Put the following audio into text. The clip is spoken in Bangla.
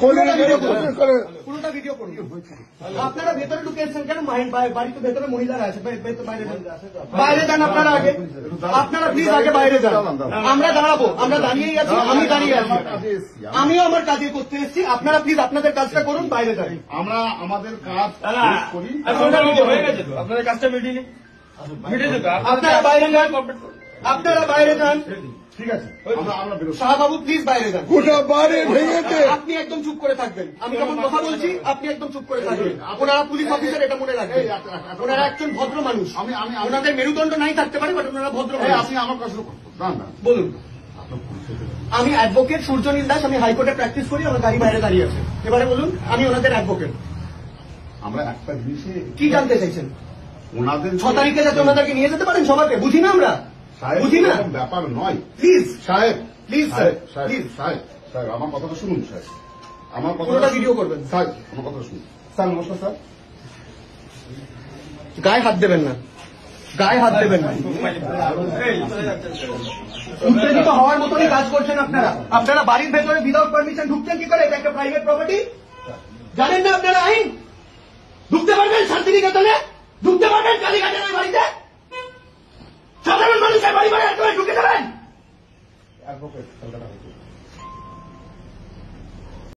পুরোটা ভিডিও করুন। আপনারা ভেতরে ঢুকে এসেছেন কেন? বাড়িতে ভেতরে মহিলারা আছে, বাইরে যান আপনারা আগে। আপনারা প্লিজ আগে বাইরে যান। আমরা দাঁড়াবো, আমরা দাঁড়িয়েই আছি, আমি দাঁড়িয়ে আছি, আমিও আমার কাজে করতে এসেছি। আপনারা প্লিজ আপনাদের কাজটা করুন, বাইরে যান। আমরা আমাদের কাজ করি। আপনাদের কাজটা মিটিয়ে আপনারা বাইরে যান, আপনারা বাইরে যান। ঠিক আছে, আমরা বেরোচ্ছি। শাহবাবু প্লিজ বাইরে যান। গোটা বাড়ি ভেঙেছে। আপনি একদম চুপ করে থাকবেন। আমি যখন কথা বলছি আপনি একদম চুপ করে থাকবেন। ওনারা পুলিশ অফিসার, এটা মনে রাখবেন। ওনারা একজন ভদ্র মানুষ। ওনাদের মেরুদণ্ড নাই থাকতে পারে, বাট ওনারা ভদ্র মানুষ। আপনি আমার কাছে বলুন। আমি অ্যাডভোকেট সূর্যনীল দাস, আমি হাইকোর্টে প্র্যাকটিস করি, আমার গাড়ি বাইরে দাঁড়িয়ে আছে। এবারে বলুন, আমি ওনাদের অ্যাডভোকেট। আমরা একটা জিনিসে কি জানতে চাইছেন? ওনাদের 6 তারিখে যাতে ওনাদেরকে নিয়ে যেতে পারেন সবাইকে, বুঝি না আমরা? বুঝি না ব্যাপার নয়। প্লিজ সাহেব, প্লিজ স্যার, প্লিজ সাহেব, সাহেব আমার কথাটা শুনুন। সাহেব আমার পুরোটা কথাটা ভিডিও করবেন। সাহেব আমার কথা শুনুন। স্যার নমস্কার। স্যার গায়ে হাত দেবেন না, গায়ে হাত দেবেন না। উত্তেজিত হওয়ার মতনই কাজ করছেন আপনারা। আপনারা বাড়ির ভেতরে উইদাউট পারমিশন ঢুকছেন কি করে? এটা একটা প্রাইভেট প্রপার্টি। জানেন না আপনারা আইন? ঢুকতে পারবেন শান্তিনিকেতনে? ঢুকতে পারবেন কালীঘাটের ওই বাড়িতে? সাধারণ মানুষের বাড়ি বাড়ি একেবারে ঢুকে যাবেন?